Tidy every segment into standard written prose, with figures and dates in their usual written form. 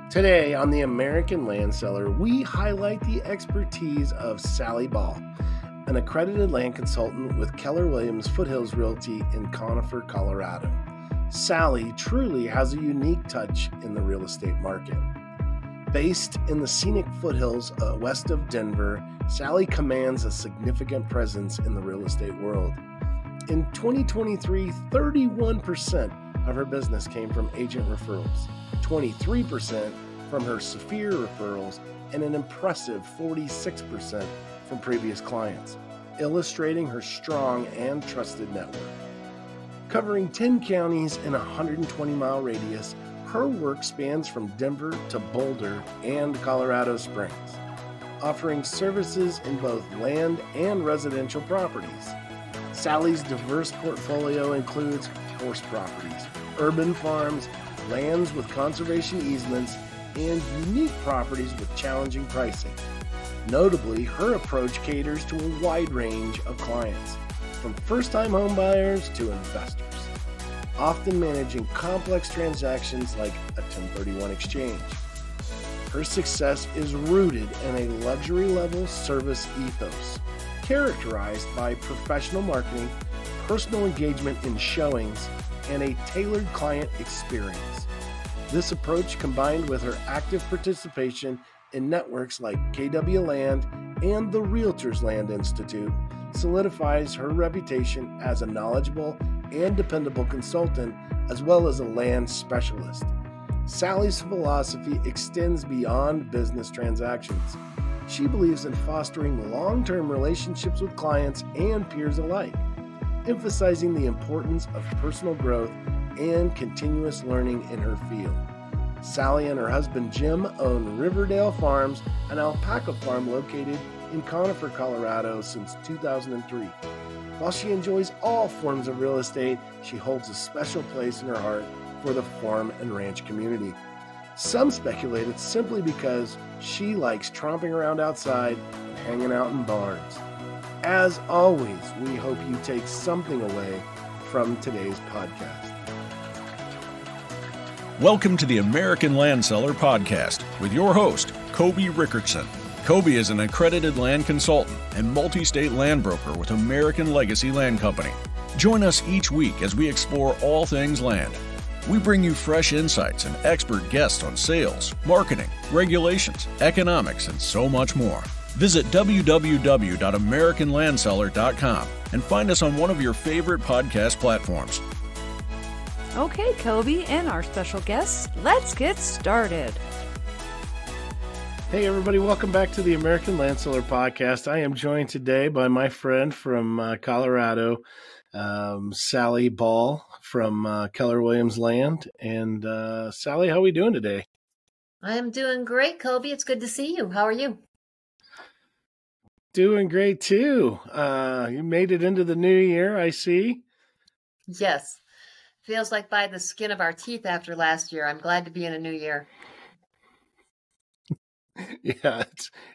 Today on the American Land Seller, we highlight the expertise of Sally Ball, an accredited land consultant with Keller Williams Foothills Realty in Conifer, Colorado. Sally truly has a unique touch in the real estate market. Based in the scenic foothills west of Denver, Sally commands a significant presence in the real estate world. In 2023, 31% of her business came from agent referrals, 23% from her Saphir referrals, and an impressive 46% from previous clients, illustrating her strong and trusted network. Covering 10 counties in a 120-mile radius, her work spans from Denver to Boulder and Colorado Springs, offering services in both land and residential properties. Sally's diverse portfolio includes horse properties, urban farms, lands with conservation easements, and unique properties with challenging pricing. Notably, her approach caters to a wide range of clients, from first-time homebuyers to investors, often managing complex transactions like a 1031 exchange. Her success is rooted in a luxury-level service ethos, characterized by professional marketing, personal engagement in showings, and a tailored client experience. This approach, combined with her active participation in networks like KW Land and the Realtors Land Institute, solidifies her reputation as a knowledgeable and dependable consultant, as well as a land specialist. Sally's philosophy extends beyond business transactions. She believes in fostering long-term relationships with clients and peers alike, emphasizing the importance of personal growth and continuous learning in her field. Sally and her husband Jim own Riverdale Farms, an alpaca farm located in Conifer, Colorado since 2003. While she enjoys all forms of real estate, she holds a special place in her heart for the farm and ranch community. Some speculate it's simply because she likes tromping around outside and hanging out in barns. As always, we hope you take something away from today's podcast. Welcome to the American Land Seller Podcast with your host, Kobe Rickertson. Kobe is an accredited land consultant and multi-state land broker with American Legacy Land Company. Join us each week as we explore all things land. We bring you fresh insights and expert guests on sales, marketing, regulations, economics, and so much more. Visit www.americanlandseller.com and find us on one of your favorite podcast platforms. Okay, Kobe and our special guests, let's get started. Hey everybody, welcome back to the American Land Seller Podcast. I am joined today by my friend from Colorado, Sally Ball from Keller Williams Land. And Sally, how are we doing today? I'm doing great, Kobe. It's good to see you. How are you? Doing great too. You made it into the new year, I see. Yes. Feels like by the skin of our teeth after last year. I'm glad to be in a new year. Yeah,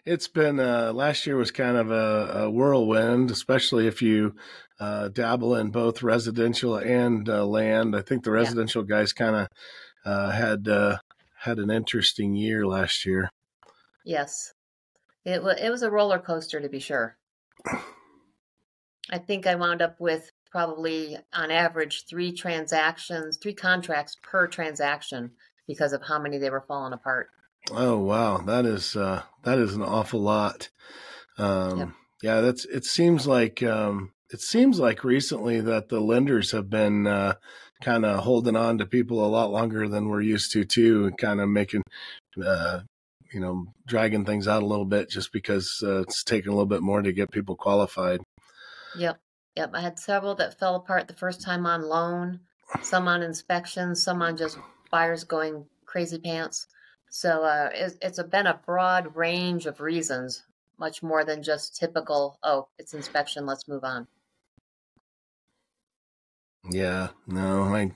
it's been last year was kind of a whirlwind, especially if you dabble in both residential and land. I think the residential guys kind of had an interesting year last year. Yes, it was a roller coaster to be sure. I think I wound up with probably on average 3 contracts per transaction because of how many they were falling apart. Oh, wow. That is an awful lot. Yep. Yeah, it seems like recently that the lenders have been kind of holding on to people a lot longer than we're used to too, and kind of making, dragging things out a little bit just because it's taking a little bit more to get people qualified. Yep. I had several that fell apart the first time on loan, some on inspection, some on just buyers going crazy pants. So it's been a broad range of reasons, much more than just typical, oh, it's inspection, let's move on. Yeah, no,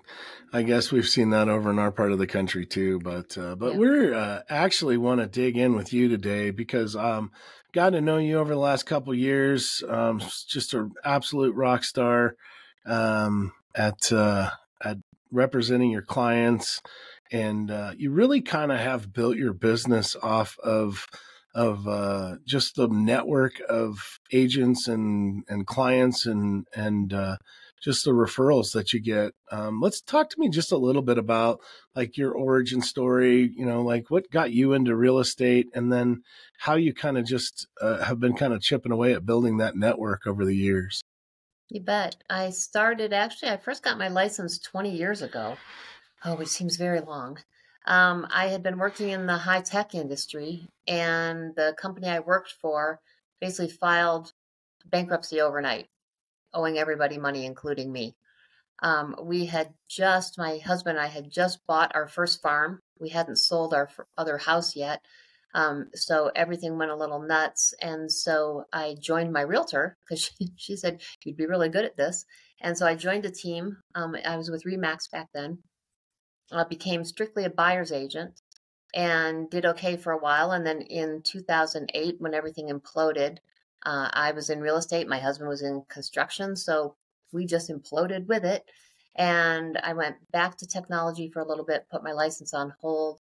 I guess we've seen that over in our part of the country too, but we're actually want to dig in with you today because got to know you over the last couple of years. Just an absolute rock star at representing your clients and you really kind of have built your business off of just the network of agents and clients and just the referrals that you get. Let's talk to me just a little bit about like your origin story, like what got you into real estate, and then how you kind of just have been kind of chipping away at building that network over the years. You bet. I first got my license 20 years ago. Oh, which seems very long. I had been working in the high tech industry, and the company I worked for basically filed bankruptcy overnight, owing everybody money, including me. My husband and I had just bought our first farm. We hadn't sold our other house yet. So everything went a little nuts. And so I joined my realtor because she said, you'd be really good at this. And so I joined a team. I was with Remax back then. Became strictly a buyer's agent and did okay for a while. And then in 2008, when everything imploded, I was in real estate. My husband was in construction. So we just imploded with it. And I went back to technology for a little bit, put my license on hold,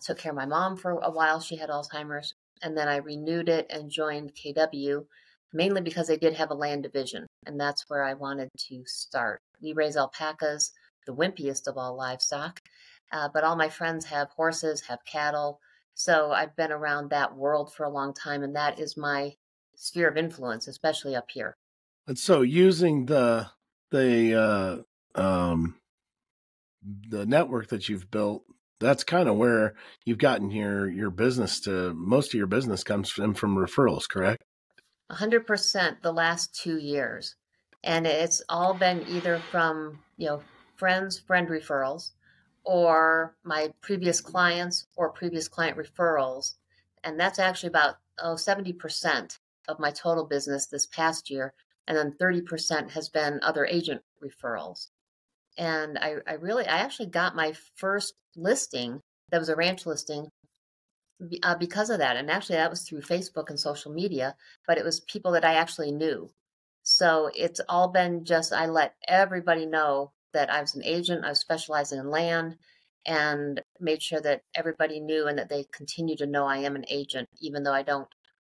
took care of my mom for a while. She had Alzheimer's. And then I renewed it and joined KW, mainly because they did have a land division. And that's where I wanted to start. We raise alpacas, the wimpiest of all livestock. But all my friends have horses, have cattle. So I've been around that world for a long time, and that is my sphere of influence, especially up here. And so using the network that you've built, that's kind of where you've gotten your business to. Most of your business comes from referrals, correct? 100% the last 2 years. And it's all been either from, friends, friend referrals, or my previous clients or previous client referrals. And that's actually about 70% of my total business this past year. And then 30% has been other agent referrals. And I actually got my first listing that was a ranch listing because of that. And actually that was through Facebook and social media, but it was people that I actually knew. So it's all been I let everybody know that I was an agent. I was specializing in land, and made sure that everybody knew and that they continue to know I am an agent, even though I don't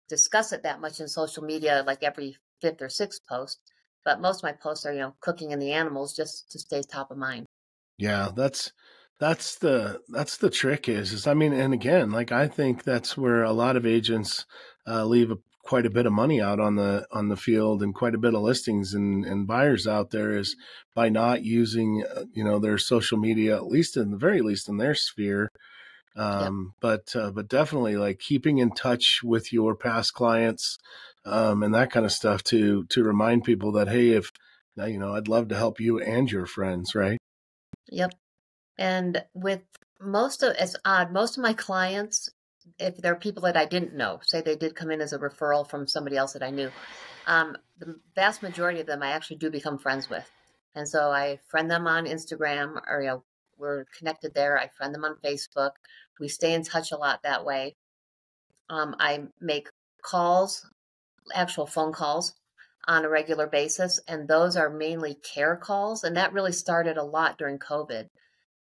discuss it that much in social media, like every 5th or 6th post. But most of my posts are, cooking and the animals, just to stay top of mind. Yeah, that's the trick is I mean, and again, like I think that's where a lot of agents leave quite a bit of money out on the field, and quite a bit of listings and buyers out there, is by not using their social media, at least in the very least in their sphere. Yep. But definitely like keeping in touch with your past clients and that kind of stuff to remind people that, hey, if I'd love to help you and your friends, right? Yep. And with it's odd, most of my clients, if they're people that I didn't know, say they did come in as a referral from somebody else that I knew, the vast majority of them I actually do become friends with. And so I friend them on Instagram, or, we're connected there. I friend them on Facebook. We stay in touch a lot that way. I make calls, actual phone calls on a regular basis. And those are mainly care calls. And that really started a lot during COVID.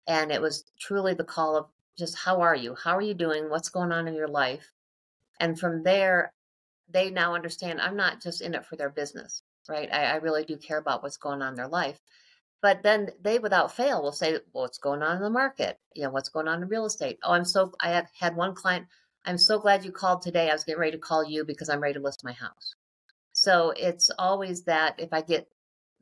And it was truly the call of just, how are you? How are you doing? What's going on in your life? And from there, they now understand I'm not just in it for their business, right? I really do care about what's going on in their life. But then they, without fail, will say, well, what's going on in the market? What's going on in real estate? I had one client, I'm so glad you called today. I was getting ready to call you because I'm ready to list my house. So it's always that if I get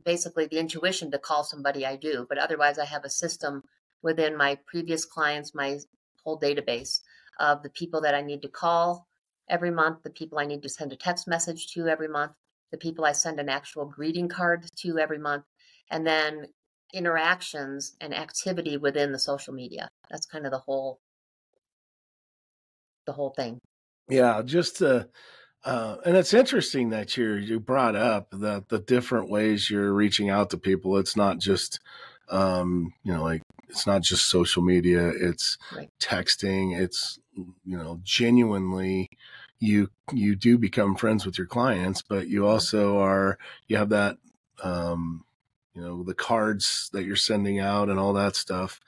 basically the intuition to call somebody, I do. But otherwise, I have a system within my previous clients, my whole database of the people that I need to call every month, the people I need to send a text message to every month, the people I send an actual greeting card to every month, and then interactions and activity within the social media. That's kind of the whole thing. Yeah, just and it's interesting that you brought up the different ways you're reaching out to people. It's not just like it's not just social media, it's Right. texting, it's genuinely you do become friends with your clients, but you also you have that the cards that you're sending out and all that stuff.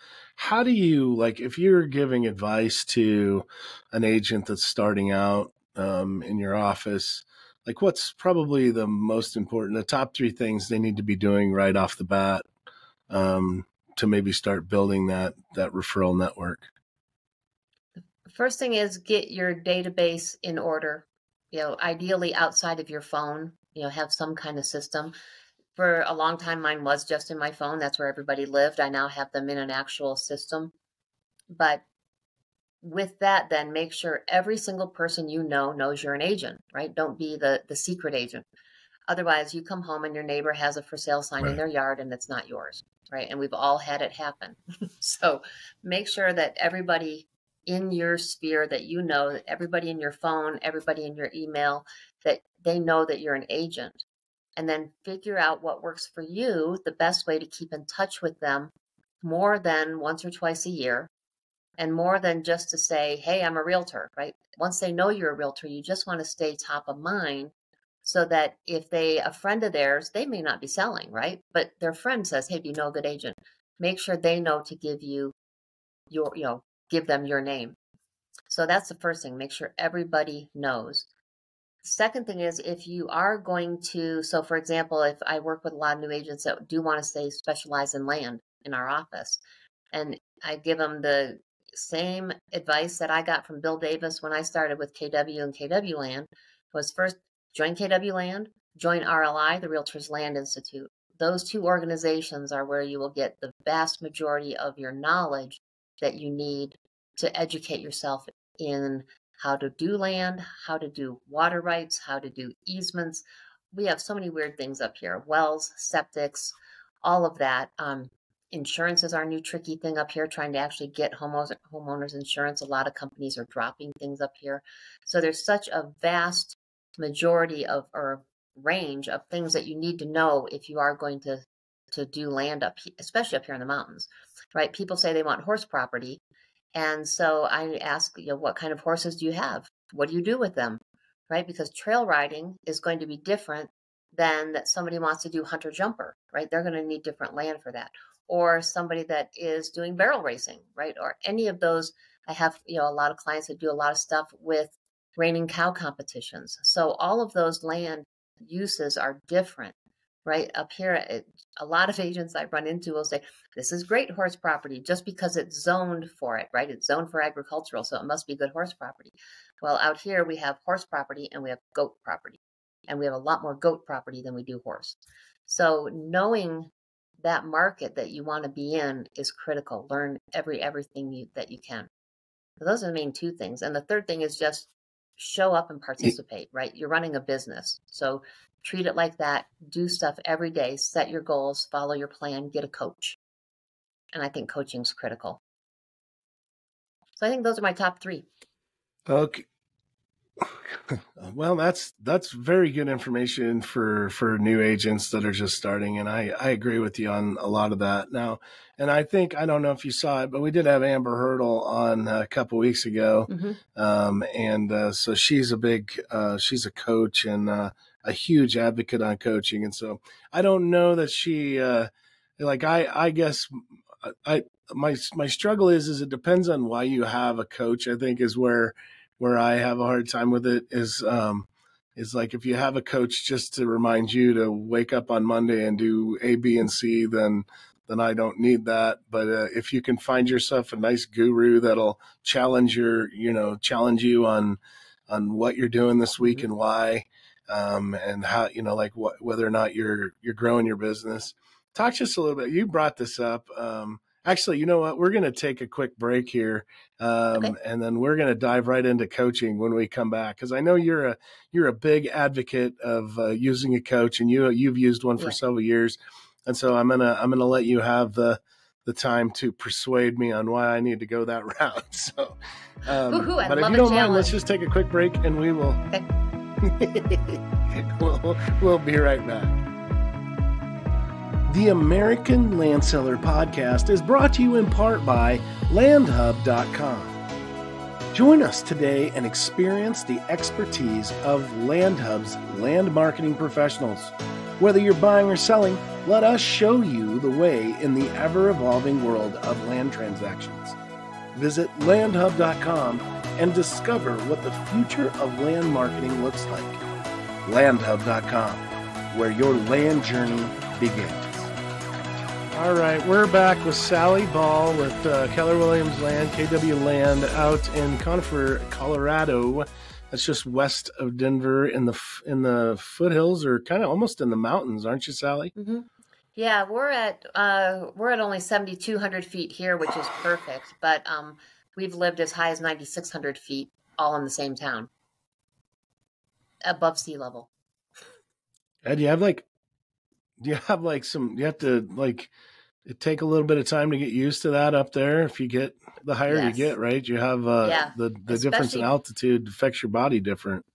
how do you, like, if you're giving advice to an agent that's starting out in your office, like what's probably the most important, the top 3 things they need to be doing right off the bat to maybe start building that referral network? The first thing is get your database in order, ideally outside of your phone, have some kind of system. For a long time, mine was just in my phone. That's where everybody lived. I now have them in an actual system. But with that, then make sure every single person knows you're an agent, right? Don't be the secret agent. Otherwise, you come home and your neighbor has a for sale sign in their yard and it's not yours, right? And we've all had it happen. So make sure that everybody in your sphere that that everybody in your phone, everybody in your email, that they know that you're an agent. And then figure out what works for you, the best way to keep in touch with them more than once or twice a year, and more than just to say, hey, I'm a realtor, right? Once they know you're a realtor, you just want to stay top of mind so that if a friend of theirs, they may not be selling, right? But their friend says, hey, do you know a good agent? Make sure they know to give you give them your name. So that's the first thing. Make sure everybody knows. Second thing is if you are going to, so for example, if I work with a lot of new agents that do want to stay specialized in land in our office, and I give them the same advice that I got from Bill Davis when I started with KW and KW Land, was first join KW Land, join RLI, the Realtors Land Institute. Those 2 organizations are where you will get the vast majority of your knowledge that you need to educate yourself in how to do land, how to do water rights, how to do easements. We have so many weird things up here, wells, septics, all of that. Insurance is our new tricky thing up here, trying to actually get homeowners insurance. A lot of companies are dropping things up here. So there's such a vast majority of, or range of things that you need to know if you are going to do land up here, especially up here in the mountains, right? People say they want horse property. And so I ask, what kind of horses do you have? What do you do with them, right? Because trail riding is going to be different than that somebody wants to do hunter jumper, right? They're going to need different land for that. Or somebody that is doing barrel racing, right? Or any of those. I have, a lot of clients that do a lot of stuff with reining cow competitions. So all of those land uses are different, right? Up here, a lot of agents I run into will say, this is great horse property just because it's zoned for it, right? It's zoned for agricultural, so it must be good horse property. Well, out here we have horse property and we have goat property, and we have a lot more goat property than we do horse. So knowing that market that you want to be in is critical. Learn everything that you can. So those are the main 2 things. And the third thing is just show up and participate, right? You're running a business. So treat it like that. Do stuff every day. Set your goals, follow your plan, get a coach. And I think coaching is critical. So I think those are my top 3. Okay. Well, that's very good information for new agents that are just starting. And I agree with you on a lot of that now. And I don't know if you saw it, but we did have Amber Hurdle on a couple weeks ago. Mm-hmm. So she's she's a coach and a huge advocate on coaching. And so I don't know that she, I guess my struggle is it depends on why you have a coach, I think is where I have a hard time with it is like if you have a coach just to remind you to wake up on Monday and do A, B, and C, then I don't need that. But if you can find yourself a nice guru that'll challenge you on what you're doing this week and why, and how, whether or not you're growing your business. Talk to us a little bit. You brought this up. Actually, you know what? We're going to take a quick break here, okay. And then we're going to dive right into coaching when we come back. Because I know you're a big advocate of using a coach, and you've used one for several years. And so I'm gonna let you have the time to persuade me on why I need to go that route. So, but if you don't mind, let's just take a quick break, and we will. Okay. we'll be right back. The American Land Seller Podcast is brought to you in part by LandHub.com. Join us today and experience the expertise of LandHub's land marketing professionals. Whether you're buying or selling, let us show you the way in the ever-evolving world of land transactions. Visit landhub.com and discover what the future of land marketing looks like. Landhub.com, where your land journey begins. All right, we're back with Sally Ball with Keller Williams Land, KW Land, out in Conifer, Colorado. That's just west of Denver in the foothills, or kind of almost in the mountains, aren't you, Sally? Mm-hmm. Yeah, we're at only 7,200 feet here, which is perfect. But we've lived as high as 9,600 feet, all in the same town, above sea level. And do you have to it take a little bit of time to get used to that up there. If you get the higher you get, right? You have the difference in altitude affects your body different.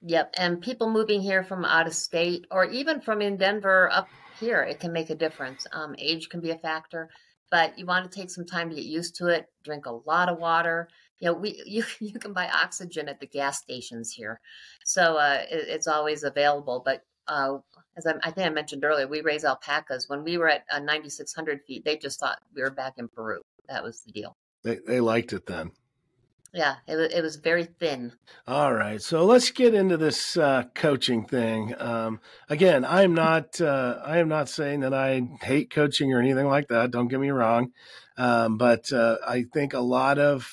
Yep, and people moving here from out of state, or even from in Denver up here, it can make a difference. Age can be a factor, but you want to take some time to get used to it. Drink a lot of water. You can buy oxygen at the gas stations here, so it's always available. But as I think I mentioned earlier, we raise alpacas. When we were at 9,600 feet, they just thought we were back in Peru. That was the deal. They liked it then. Yeah, it was very thin. All right, so let's get into this coaching thing. Again, I am not saying that I hate coaching or anything like that. Don't get me wrong, but I think a lot of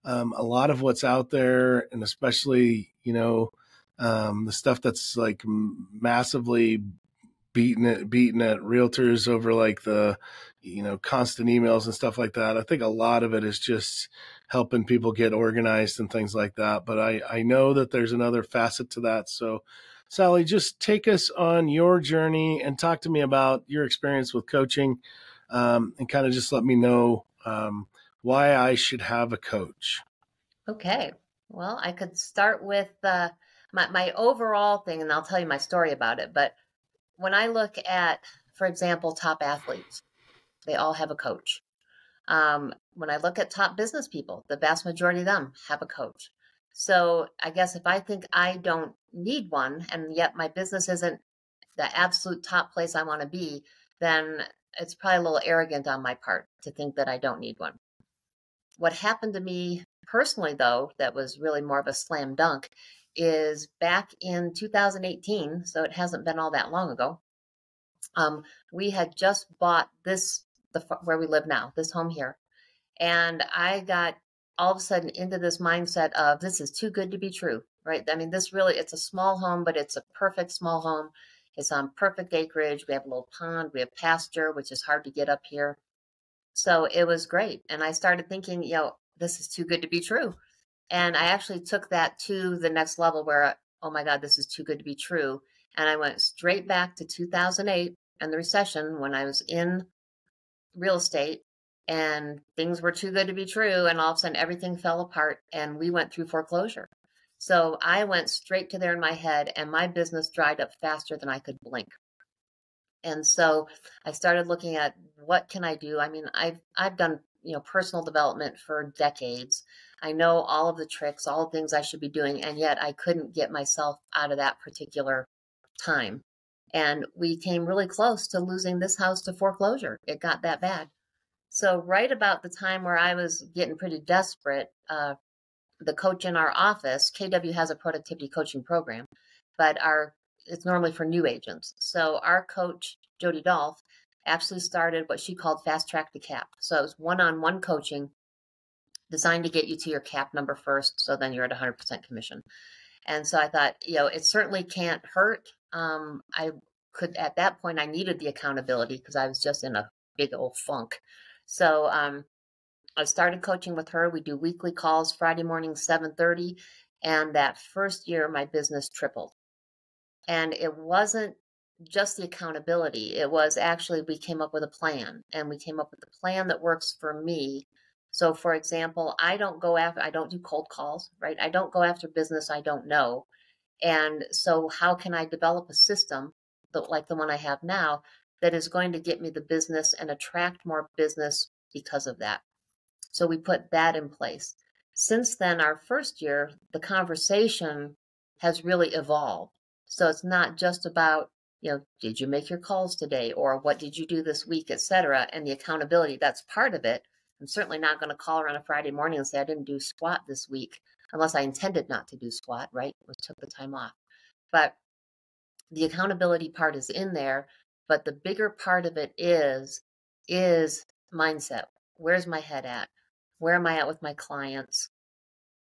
what's out there, and especially the stuff that's like massively beating at realtors over like the constant emails and stuff like that. I think a lot of it is just helping people get organized and things like that. But I know that there's another facet to that. So Sally, just take us on your journey and talk to me about your experience with coaching, and kind of just let me know why I should have a coach. Okay. Well, I could start with my overall thing, and I'll tell you my story about it. But when I look at, for example, top athletes, they all have a coach. When I look at top business people, the vast majority of them have a coach. So I guess if I think I don't need one, and yet my business isn't the absolute top place I want to be, then it's probably a little arrogant on my part to think that I don't need one. What happened to me personally, though, that was really more of a slam dunk, is back in 2018, so it hasn't been all that long ago. We had just bought where we live now, this home here. And I got all of a sudden into this mindset of this is too good to be true, right? I mean, it's a small home, but it's a perfect small home. It's on perfect acreage. We have a little pond. We have pasture, which is hard to get up here. So it was great. And I started thinking, this is too good to be true. And I actually took that to the next level where, oh my God, this is too good to be true. And I went straight back to 2008 and the recession when I was in real estate and things were too good to be true. And all of a sudden everything fell apart and we went through foreclosure. So I went straight to there in my head and my business dried up faster than I could blink. And so I started looking at what can I do? I mean, I've done personal development for decades. I know all of the tricks, all the things I should be doing, and yet I couldn't get myself out of that particular time. And we came really close to losing this house to foreclosure. It got that bad. So right about the time where I was getting pretty desperate, the coach in our office, KW has a productivity coaching program, but it's normally for new agents. So our coach, Jody Dolph, actually started what she called Fast Track to Cap. So it was one-on-one coaching designed to get you to your cap number first, so then you're at 100% commission. And so I thought, it certainly can't hurt. At that point, I needed the accountability because I was just in a big old funk. So I started coaching with her. We do weekly calls, Friday morning, 7:30. And that first year, my business tripled. And it wasn't just the accountability. It was actually, we came up with a plan, and we came up with a plan that works for me. So for example, I don't do cold calls, right? I don't go after business I don't know. And so how can I develop a system like the one I have now that is going to get me the business and attract more business because of that? So we put that in place. Since then, our first year, the conversation has really evolved. So it's not just about, did you make your calls today, or what did you do this week, et cetera, and the accountability, that's part of it. I'm certainly not going to call her on a Friday morning and say I didn't do squat this week, unless I intended not to do squat, right? I took the time off. But the accountability part is in there, but the bigger part of it is mindset. Where's my head at? Where am I at with my clients?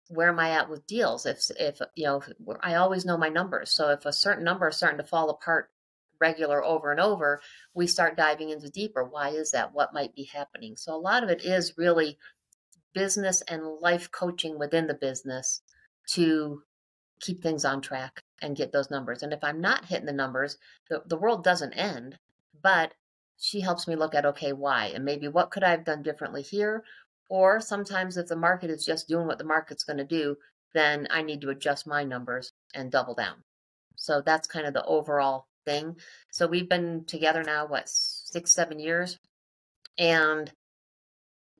Where am I at with deals? If I always know my numbers. So if a certain number is starting to fall apart regular over and over, we start diving into deeper. Why is that? What might be happening? So a lot of it is really business and life coaching within the business to keep things on track and get those numbers. And if I'm not hitting the numbers, the world doesn't end, but she helps me look at, okay, why? And maybe what could I have done differently here? Or sometimes if the market is just doing what the market's going to do, then I need to adjust my numbers and double down. So that's kind of the overall thing. So we've been together now, 6, 7 years. And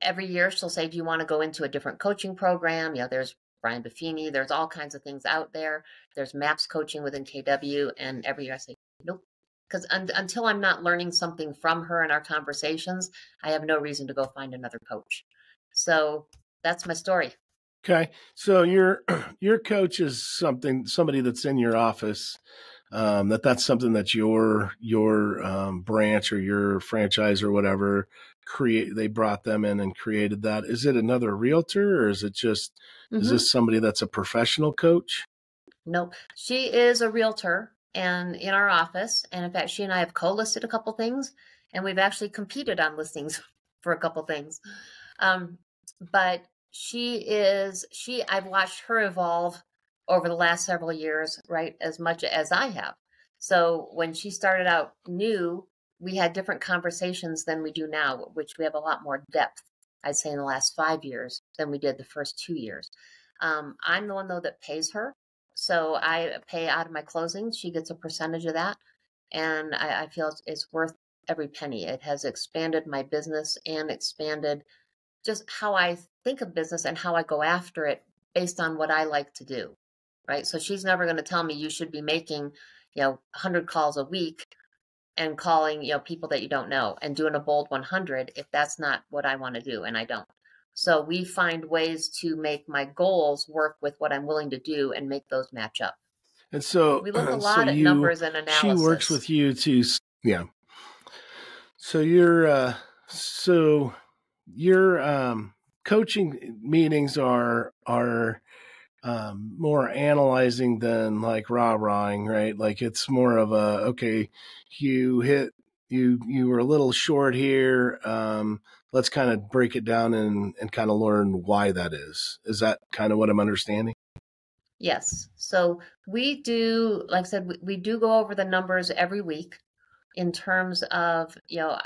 every year she'll say, do you want to go into a different coaching program? There's Brian Buffini, there's all kinds of things out there. There's MAPS coaching within KW. And every year I say, nope. Because until I'm not learning something from her in our conversations, I have no reason to go find another coach. So that's my story. Okay. So your coach is somebody that's in your office, that's something that your branch or your franchise or whatever they brought them in and created that. Is it another realtor, or is it just, is this somebody that's a professional coach? Nope. She is a realtor and in our office. And in fact, she and I have co-listed a couple things, and we've actually competed on listings for a couple things. But I've watched her evolve over the last several years, right? As much as I have. So when she started out new, we had different conversations than we do now, which we have a lot more depth, I'd say, in the last 5 years than we did the first 2 years. I'm the one, though, that pays her. So I pay out of my closings. She gets a percentage of that. And I feel it's worth every penny. It has expanded my business and expanded just how I think of business and how I go after it based on what I like to do, right? So she's never going to tell me you should be making, 100 calls a week and calling, people that you don't know and doing a bold 100 if that's not what I want to do, and I don't. So we find ways to make my goals work with what I'm willing to do and make those match up. And so we look a lot at numbers and analysis. She works with you to, yeah. So your coaching meetings are more analyzing than like rah-rahing, right? Like it's more of a, okay, you were a little short here. Let's kind of break it down and kind of learn why that is. Is that kind of what I'm understanding? Yes. So we do, like I said, we do go over the numbers every week in terms of,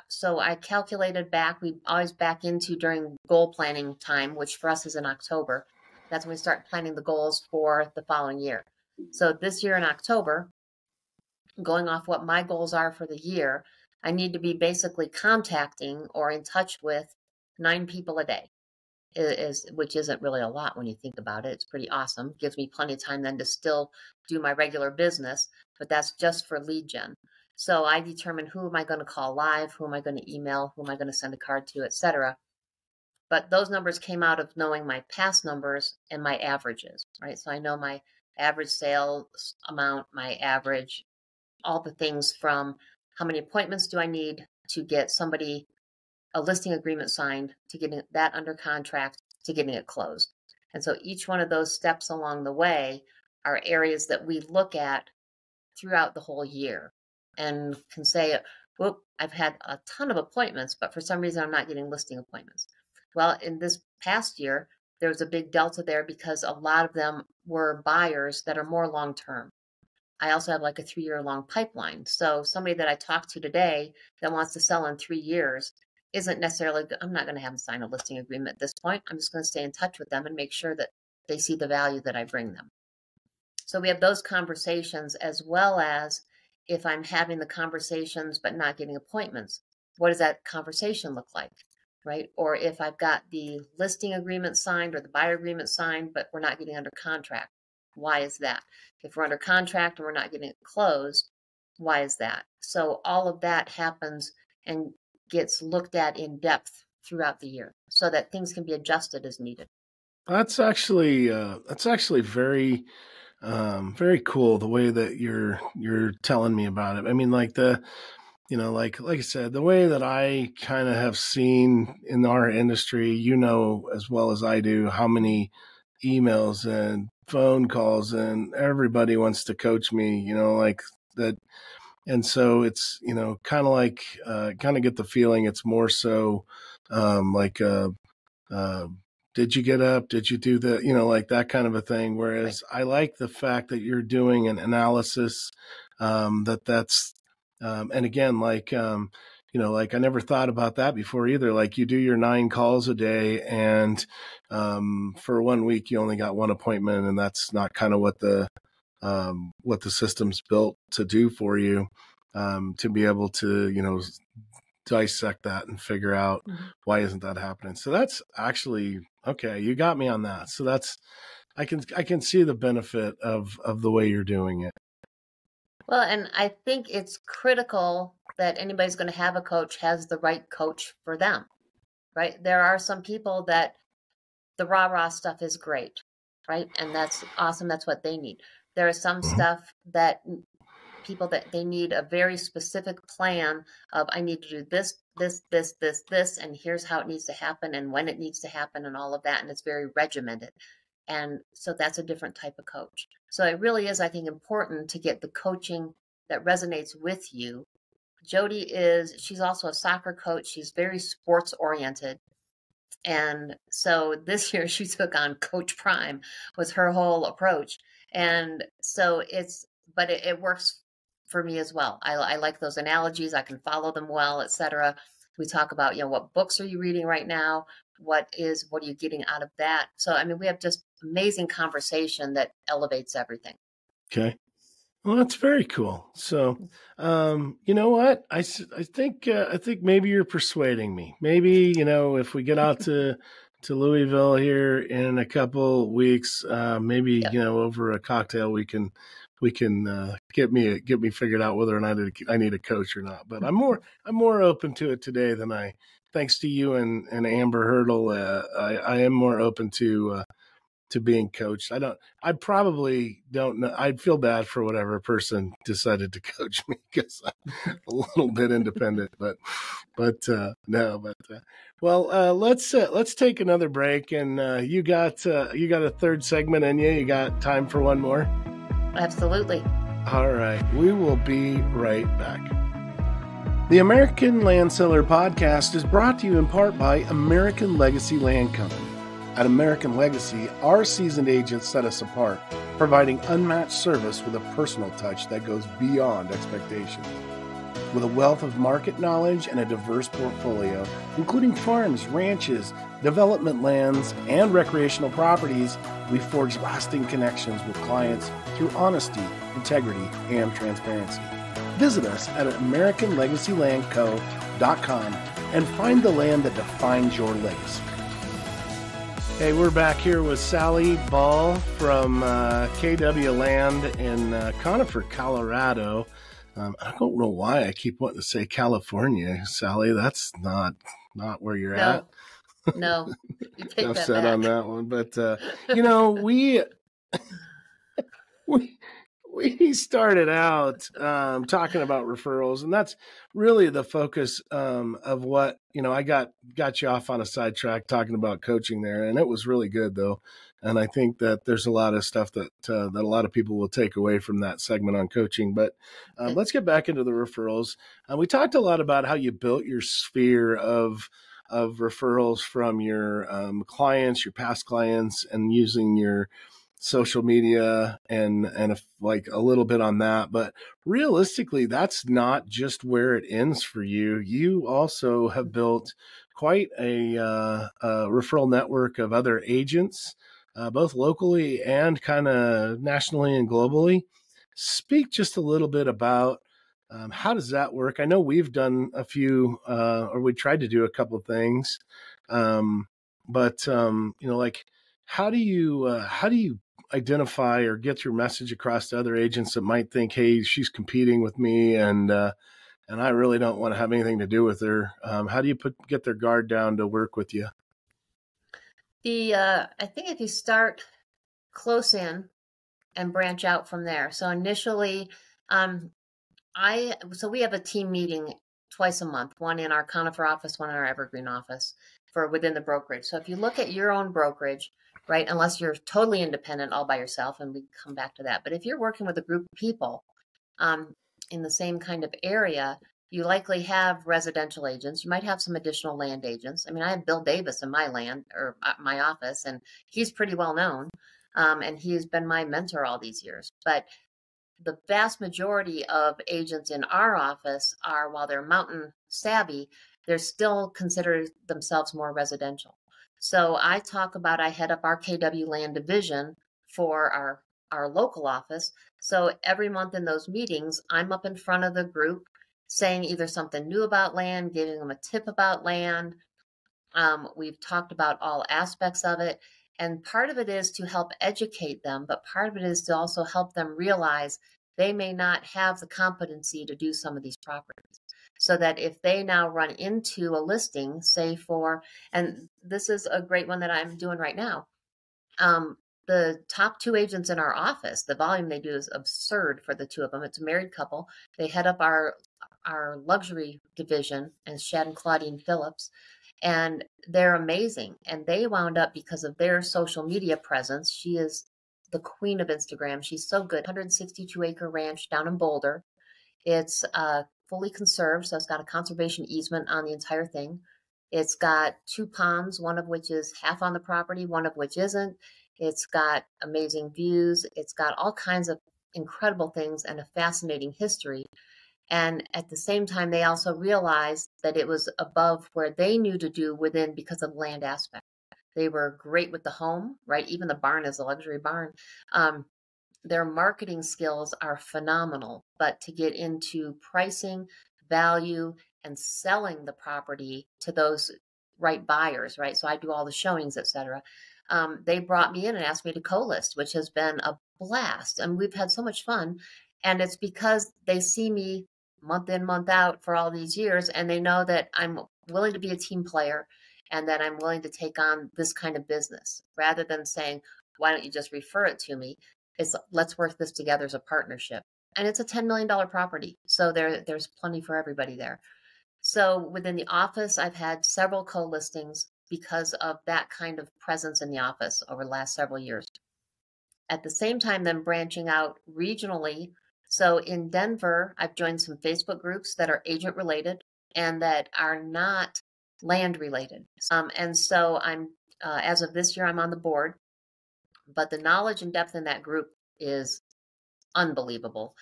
so I calculated back, we always back into during goal planning time, which for us is in October. That's when we start planning the goals for the following year. So this year in October, going off what my goals are for the year, I need to be basically contacting or in touch with 9 people a day, which isn't really a lot when you think about it. It's pretty awesome. Gives me plenty of time then to still do my regular business, but that's just for lead gen. So I determine who am I going to call live, who am I going to email, who am I going to send a card to, etc. But those numbers came out of knowing my past numbers and my averages, right? So I know my average sales amount, my average, all the things from how many appointments do I need to get somebody a listing agreement signed, to getting that under contract, to getting it closed. And so each one of those steps along the way are areas that we look at throughout the whole year and can say, whoop, I've had a ton of appointments, but for some reason I'm not getting listing appointments. Well, in this past year, there was a big delta there because a lot of them were buyers that are more long-term. I also have like a 3-year-long pipeline. So somebody that I talked to today that wants to sell in 3 years isn't necessarily, I'm not going to have them sign a listing agreement at this point. I'm just going to stay in touch with them and make sure that they see the value that I bring them. So we have those conversations, as well as if I'm having the conversations but not getting appointments, what does that conversation look like? right? Or if I've got the listing agreement signed or the buyer agreement signed, but we're not getting under contract. Why is that? If we're under contract and we're not getting it closed, why is that? So all of that happens and gets looked at in depth throughout the year so that things can be adjusted as needed. That's actually very very cool the way that you're telling me about it. I mean, like like I said, the way that I kind of have seen in our industry, as well as I do, how many emails and phone calls and everybody wants to coach me, like that. And so it's, kind of like, kind of get the feeling it's more so like, did you get up? Did you do the, like that kind of a thing. Whereas I like the fact that you're doing an analysis, that's, and again, like, like I never thought about that before either. Like you do your 9 calls a day and, for 1 week, you only got 1 appointment, and that's not kind of what the system's built to do for you, to be able to, dissect that and figure out why isn't that happening. So that's actually, okay, you got me on that. So that's, I can see the benefit of the way you're doing it. Well, and I think it's critical that anybody's going to have a coach has the right coach for them, right? There are some people that the rah-rah stuff is great, right? And that's awesome. That's what they need. There is some stuff that people that they need a very specific plan of, I need to do this, and here's how it needs to happen and when it needs to happen and all of that. And it's very regimented. And so that's a different type of coach. So it really is, I think, important to get the coaching that resonates with you. Jody she's also a soccer coach. She's very sports oriented. And so this year she took on Coach Prime was her whole approach. And so it works for me as well. I like those analogies. I can follow them well, etc. We talk about, what books are you reading right now? What are you getting out of that? So, I mean, we have just amazing conversation that elevates everything. Okay. Well, that's very cool. So, you know what? I think maybe you're persuading me. Maybe, if we get out to Louisville here in a couple weeks, maybe, over a cocktail, we can get me figured out whether or not I need a coach or not. But I'm more open to it today than thanks to you and Amber Hurdle. I am more open to being coached. I probably don't know. I'd feel bad for whatever person decided to coach me because I'm a little bit independent, but let's take another break. And you got a third segment in you. You got time for one more? Absolutely. All right. We will be right back. The American Land Seller Podcast is brought to you in part by American Legacy Land Company. At American Legacy, our seasoned agents set us apart, providing unmatched service with a personal touch that goes beyond expectations. With a wealth of market knowledge and a diverse portfolio, including farms, ranches, development lands, and recreational properties, we forge lasting connections with clients through honesty, integrity, and transparency. Visit us at AmericanLegacyLandCo.com and find the land that defines your legacy. Hey, we're back here with Sally Ball from KW Land in Conifer, Colorado. I don't know why I keep wanting to say California, Sally. That's not where you're at. No, you take Enough that said back. on that one. But we started out talking about referrals, and that's really the focus of what I got you off on a sidetrack talking about coaching there, and it was really good though. And I think that there's a lot of stuff that a lot of people will take away from that segment on coaching. But let's get back into the referrals. We talked a lot about how you built your sphere of referrals from your clients, your past clients, and using your social media and like a little bit on that. But realistically, that's not just where it ends for you. You also have built quite a referral network of other agents, both locally and kind of nationally and globally. Speak just a little bit about How does that work? I know we've done a few, or we tried to do a couple of things, but like how do you identify or get your message across to other agents that might think, hey, she's competing with me, and I really don't want to have anything to do with her? How do you get their guard down to work with you? I think if you start close in and branch out from there. So initially, we have a team meeting twice a month, one in our Conifer office, one in our Evergreen office for within the brokerage. So if you look at your own brokerage, right, unless you're totally independent all by yourself, and we come back to that. But if you're working with a group of people in the same kind of area, you likely have residential agents. You might have some additional land agents. I mean, I have Bill Davis in my my office, and he's pretty well known. And he's been my mentor all these years. But the vast majority of agents in our office are, while they're mountain savvy, they're still considered themselves more residential. So I head up our KW land division for our local office. So every month in those meetings, I'm up in front of the group saying either something new about land, giving them a tip about land. We've talked about all aspects of it. And part of it is to help educate them, but part of it is to also help them realize they may not have the competency to do some of these properties. So that if they now run into a listing, and this is a great one that I'm doing right now, the top two agents in our office, the volume they do is absurd for the two of them. It's a married couple. They head up our luxury division, and Shad and Claudine Phillips. And they're amazing. And they wound up, because of their social media presence, she is the queen of Instagram. She's so good. 162-acre ranch down in Boulder. It's fully conserved, so it's got a conservation easement on the entire thing. It's got 2 ponds, one of which is half on the property, one of which isn't. It's got amazing views. It's got all kinds of incredible things and a fascinating history. And at the same time, they also realized that it was above where they knew to do within because of the land aspect. They were great with the home, right? Even the barn is a luxury barn. Their marketing skills are phenomenal, but to get into pricing, value, and selling the property to those right buyers, right? So I do all the showings, et cetera. They brought me in and asked me to co-list, which has been a blast. And we've had so much fun. And it's because they see me month in, month out for all these years, and they know that I'm willing to be a team player and that I'm willing to take on this kind of business rather than saying, why don't you just refer it to me? It's let's work this together as a partnership. And it's a $10 million property. So there's plenty for everybody there. So within the office, I've had several co-listings because of that kind of presence in the office over the last several years. At the same time, then branching out regionally. So in Denver, I've joined some Facebook groups that are agent related and that are not land related. And so as of this year, I'm on the board, but the knowledge and depth in that group is unbelievable.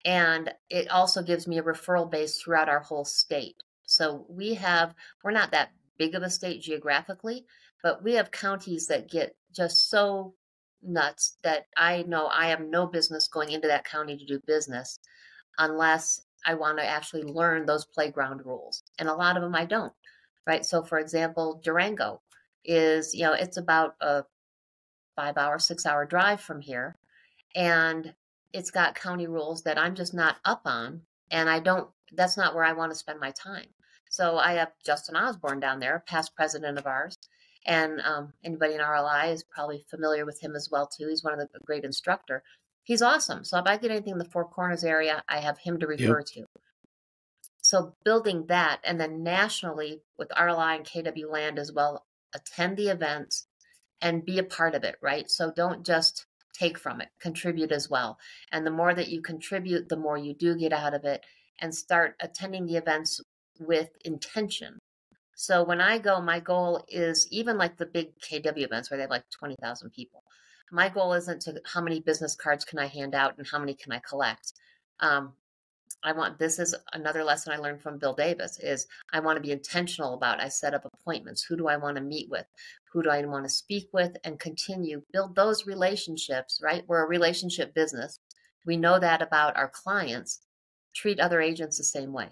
And it also gives me a referral base throughout our whole state. So we're not that big of a state geographically, but we have counties that get just so nuts that I know I have no business going into that county to do business unless I want to actually learn those playground rules. And a lot of them I don't, right? So for example, Durango is, it's about a 5-hour, 6-hour drive from here. And it's got county rules that I'm just not up on. And that's not where I want to spend my time. So I have Justin Osborne down there, past president of ours. And anybody in RLI is probably familiar with him as well, too. He's one of the great instructor. He's awesome. So if I get anything in the Four Corners area, I have him to refer to. So building that, and then nationally with RLI and KW Land as well, attend the events and be a part of it, right? So don't just take from it, contribute as well. And the more that you contribute, the more you do get out of it, and start attending the events with intention. So when I go, my goal is, even like the big KW events where they have like 20,000 people, my goal isn't to how many business cards can I hand out and how many can I collect. This is another lesson I learned from Bill Davis, is I want to be intentional about, I set up appointments. Who do I want to meet with? Who do I want to speak with? And build those relationships, right? We're a relationship business. We know that about our clients. treat other agents the same way,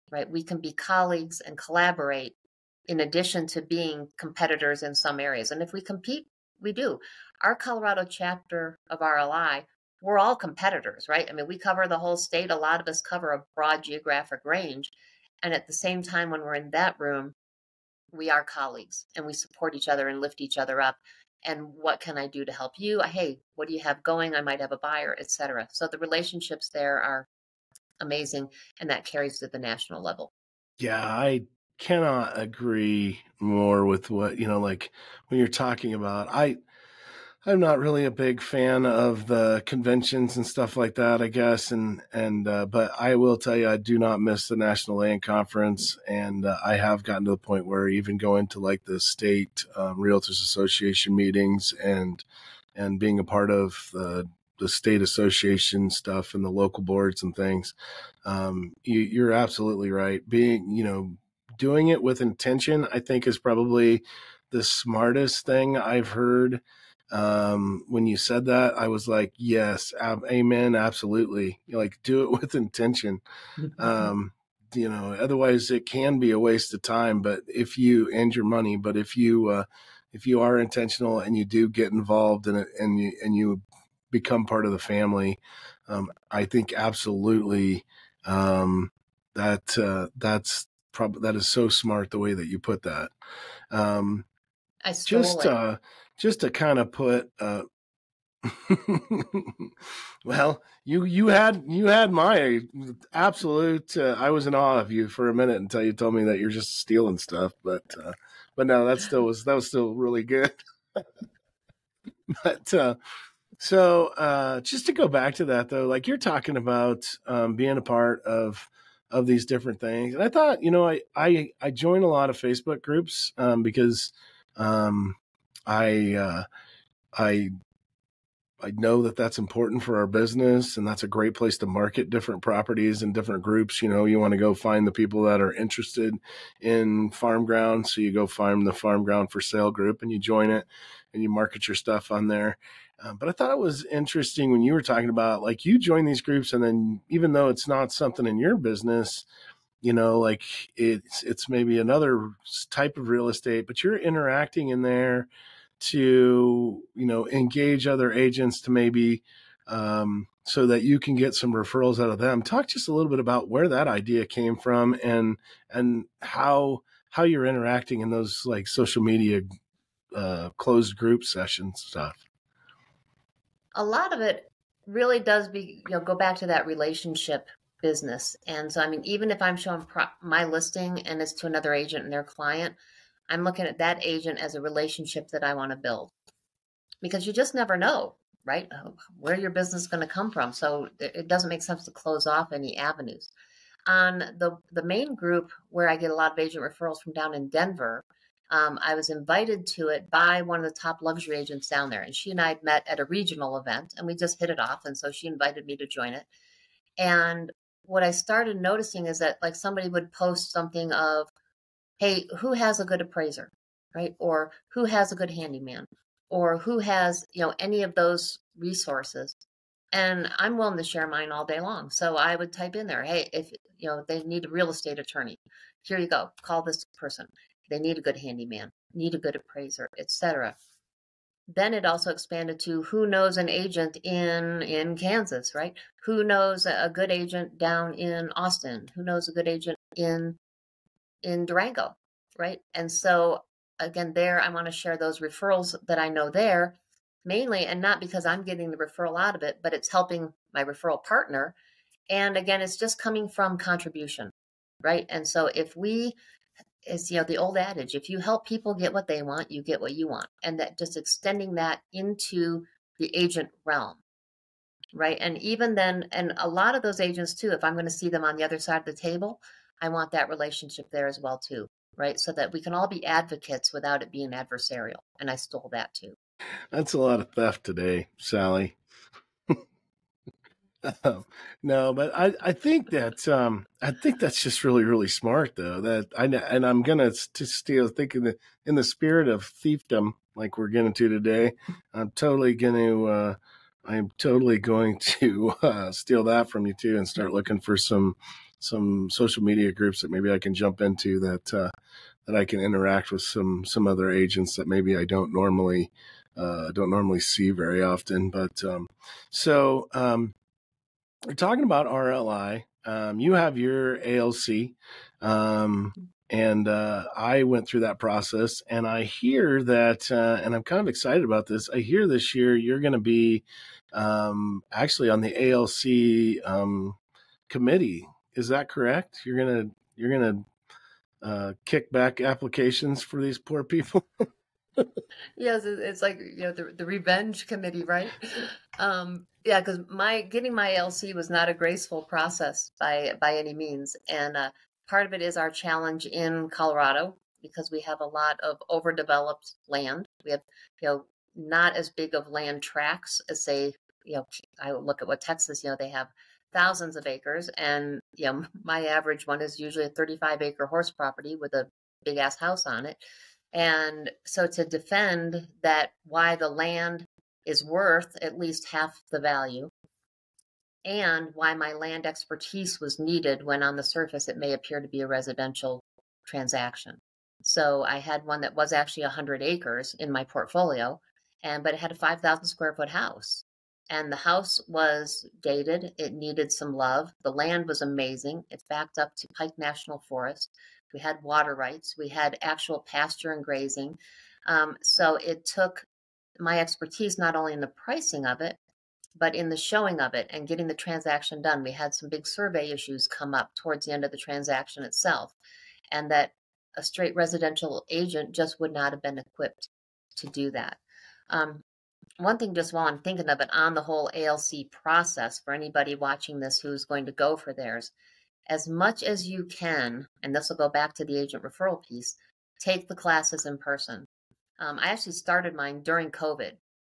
right? We can be colleagues and collaborate in addition to being competitors in some areas. And if we compete, we do. Our Colorado chapter of RLI, we're all competitors, right? I mean, we cover the whole state. A lot of us cover a broad geographic range. And at the same time, when we're in that room, we are colleagues and we support each other and lift each other up. And what can I do to help you? Hey, what do you have going? I might have a buyer, etc. So the relationships there are amazing, and that carries to the national level. Yeah, I cannot agree more with what, like when you're talking about, I'm not really a big fan of the conventions and stuff like that, I guess. But I will tell you, I do not miss the National Land Conference. And I have gotten to the point where even going to like the state Realtors Association meetings and being a part of the state association stuff and the local boards and things, you're absolutely right. Doing it with intention, I think, is probably the smartest thing I've heard. When you said that, I was like, yes, amen. Absolutely. Do it with intention. Otherwise it can be a waste of time, and your money, but if you are intentional and you do get involved in it and you become part of the family, I think absolutely, that is so smart the way that you put that. I stole it. Just to kind of put, well, you had my absolute. I was in awe of you for a minute until you told me that you're just stealing stuff. But no, that was still really good. But so just to go back to that though, like you're talking about being a part of these different things, and I thought, I join a lot of Facebook groups because I know that that's important for our business, and that's a great place to market different properties and different groups. You want to go find the people that are interested in farm ground. So you go find the farm ground for sale group and you join it and you market your stuff on there. But I thought it was interesting when you were talking about like you join these groups, and then even though it's not something in your business, like it's maybe another type of real estate, but you're interacting in there to, engage other agents to maybe so that you can get some referrals out of them. Talk just a little bit about where that idea came from and how you're interacting in those like social media closed group session stuff. A lot of it really does go back to that relationship business. And so, I mean, even if I'm showing my listing and it's to another agent and their client, I'm looking at that agent as a relationship that I want to build, because you just never know, right, where your business is going to come from. So it doesn't make sense to close off any avenues. On the main group where I get a lot of agent referrals from down in Denver, I was invited to it by one of the top luxury agents down there. And she and I had met at a regional event and we just hit it off. And so she invited me to join it. And what I started noticing is that like somebody would post something of, hey, who has a good appraiser, right? Or who has a good handyman, or who has, any of those resources. And I'm willing to share mine all day long. So I would type in there, hey, if, they need a real estate attorney, here you go, call this person. They need a good handyman, need a good appraiser, etc. Then it also expanded to who knows an agent in Kansas, right? Who knows a good agent down in Austin? Who knows a good agent in Durango, right? And so again, there I want to share those referrals that I know there, mainly, and not because I'm getting the referral out of it, but it's helping my referral partner. And again, it's just coming from contribution, right? And so if it's the old adage, if you help people get what they want, you get what you want. And that just extending that into the agent realm, right? And even then, and a lot of those agents too, if I'm going to see them on the other side of the table, I want that relationship there as well too, right? So that we can all be advocates without it being adversarial. And I stole that too. That's a lot of theft today, Sally. No, but I think that's just really, really smart though. I'm gonna still think in the spirit of thiefdom, like we're getting to today. I'm totally gonna I'm totally going to steal that from you too, and start looking for some social media groups that maybe I can jump into that I can interact with some other agents that maybe I don't normally see very often. But we're talking about RLI. You have your ALC, and I went through that process. And I hear that, and I'm kind of excited about this. I hear this year you're going to be actually on the ALC committee. Is that correct? You're gonna kick back applications for these poor people. Yes, it's like, the revenge committee, right? Yeah, because getting my LC was not a graceful process by any means, and part of it is our challenge in Colorado because we have a lot of overdeveloped land. We have, not as big of land tracts as say, I look at what Texas, they have thousands of acres, and my average one is usually a 35-acre horse property with a big ass house on it. And so to defend that, why the land is worth at least half the value, and why my land expertise was needed when on the surface it may appear to be a residential transaction. So I had one that was actually 100 acres in my portfolio, but it had a 5,000 square foot house. And the house was dated. It needed some love. The land was amazing. It's backed up to Pike National Forest. We had water rights. We had actual pasture and grazing. So it took my expertise not only in the pricing of it, but in the showing of it and getting the transaction done. We had some big survey issues come up towards the end of the transaction itself, and that a straight residential agent just would not have been equipped to do that. One thing, just while I'm thinking of it, on the whole ALC process, for anybody watching this who's going to go for theirs, as much as you can, and this will go back to the agent referral piece, take the classes in person. I actually started mine during COVID.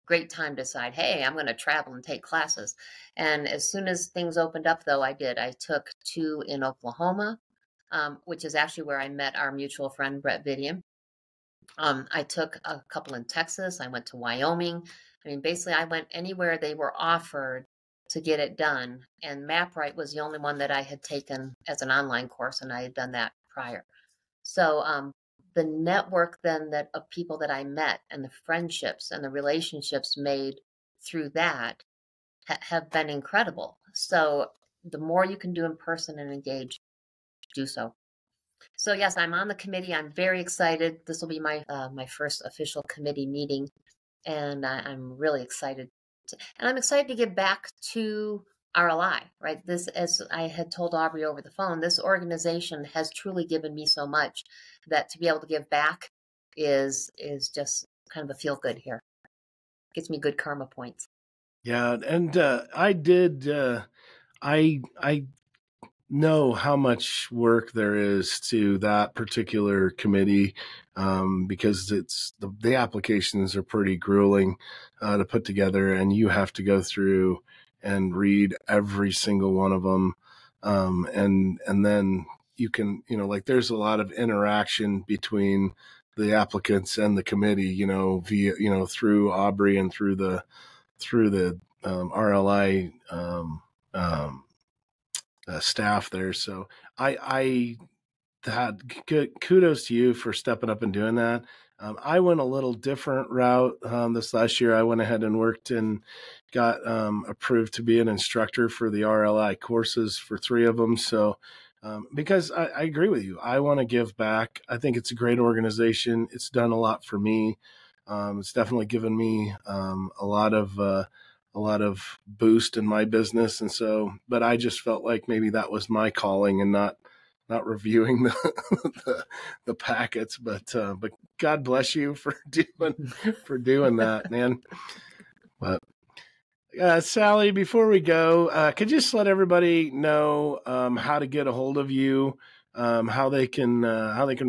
Great time to decide, hey, I'm going to travel and take classes. And as soon as things opened up, though, I did. I took 2 in Oklahoma, which is actually where I met our mutual friend, Brett Vidian. I took a couple in Texas. I went to Wyoming. I mean, basically, I went anywhere they were offered to get it done. And MapRight was the only one that I had taken as an online course, and I had done that prior. So the network then of people that I met, and the friendships and the relationships made through that have been incredible. So the more you can do in person and engage, do so. So yes, I'm on the committee. I'm very excited. This will be my first official committee meeting, and I'm really excited. And I'm excited to get back to RLI, right? This, as I had told Aubrey over the phone, this organization has truly given me so much that to be able to give back is just kind of a feel good here. Gets me good karma points. Yeah, and I know how much work there is to that particular committee, because the applications are pretty grueling to put together, and you have to go through and read every single one of them, and then you can, like, there's a lot of interaction between the applicants and the committee, via, through Aubrey and through the RLI staff there. So I had kudos to you for stepping up and doing that. I went a little different route this last year. I went ahead and worked and got approved to be an instructor for the RLI courses for 3 of them. So because I agree with you, I want to give back. I think it's a great organization. It's done a lot for me. It's definitely given me a lot of boost in my business. And so, but I just felt like maybe that was my calling and not reviewing the packets, but God bless you for doing that, man. But Sally, before we go, could you just let everybody know how to get a hold of you, how they can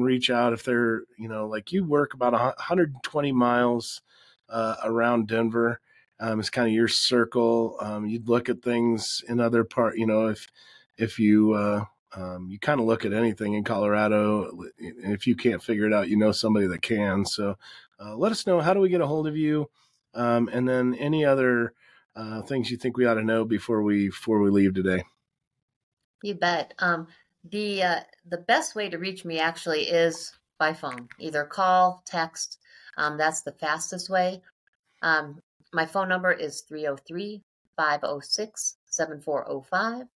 reach out if they're, like, you work about 120 miles around Denver. It's kind of your circle. You'd look at things in other part, if you you kind of look at anything in Colorado. If you can't figure it out, somebody that can. So let us know, how do we get a hold of you? And then any other things you think we ought to know before we leave today? You bet. The best way to reach me actually is by phone, either call, text. That's the fastest way. My phone number is 303-506-7405.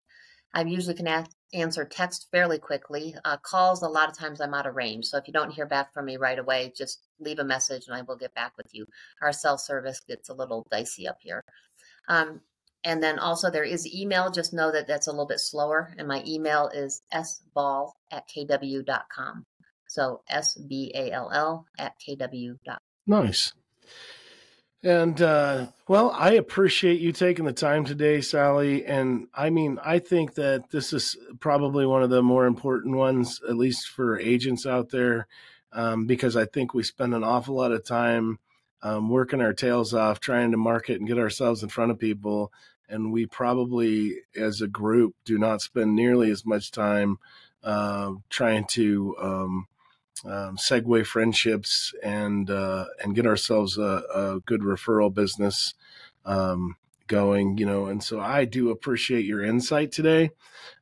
I usually can answer text fairly quickly. Calls, a lot of times I'm out of range. So if you don't hear back from me right away, just leave a message and I will get back with you. Our cell service gets a little dicey up here. And then also there is email. Just know that that's a little bit slower. And my email is sball@kw.com. So SBALL@kw.com. Nice. And, well, I appreciate you taking the time today, Sally. And I mean, I think that this is probably one of the more important ones, at least for agents out there, because I think we spend an awful lot of time working our tails off trying to market and get ourselves in front of people. And we probably, as a group, do not spend nearly as much time trying to segue friendships and get ourselves a good referral business going, and so I do appreciate your insight today.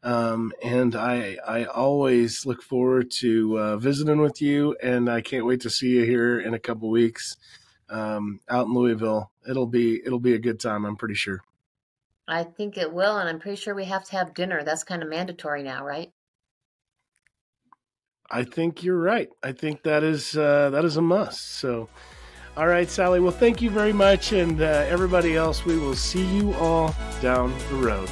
And I always look forward to visiting with you, and I can't wait to see you here in a couple weeks out in Louisville. It'll be a good time, I'm pretty sure. I think it will, and I'm pretty sure we have to have dinner. That's kind of mandatory now, right? I think you're right. I think that is a must. So, all right, Sally. Well, thank you very much, and everybody else. We will see you all down the road.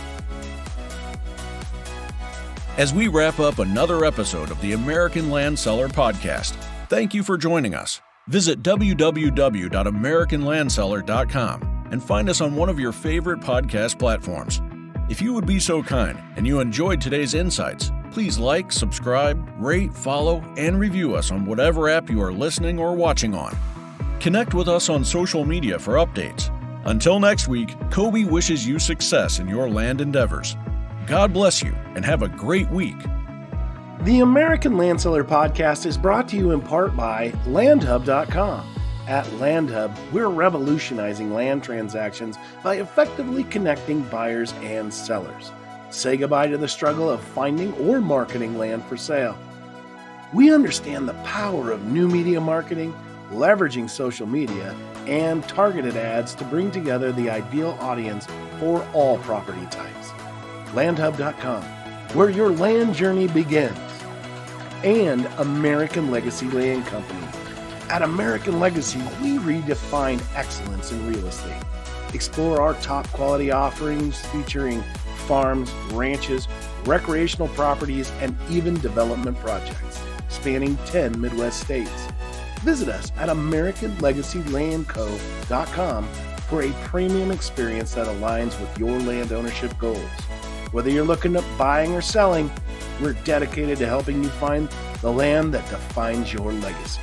As we wrap up another episode of the American Land Seller Podcast, thank you for joining us. Visit www.americanlandseller.com and find us on one of your favorite podcast platforms. If you would be so kind and you enjoyed today's insights, please like, subscribe, rate, follow, and review us on whatever app you are listening or watching on. Connect with us on social media for updates. Until next week, Kobe wishes you success in your land endeavors. God bless you and have a great week. The American Land Seller Podcast is brought to you in part by LandHub.com. At LandHub, we're revolutionizing land transactions by effectively connecting buyers and sellers. Say goodbye to the struggle of finding or marketing land for sale. We understand the power of new media marketing, leveraging social media, and targeted ads to bring together the ideal audience for all property types. LandHub.com, where your land journey begins. And American Legacy Land Company. At American Legacy, we redefine excellence in real estate. Explore our top quality offerings featuring farms, ranches, recreational properties, and even development projects spanning 10 Midwest states. Visit us at AmericanLegacyLandCo.com for a premium experience that aligns with your land ownership goals. Whether you're looking at buying or selling, we're dedicated to helping you find the land that defines your legacy.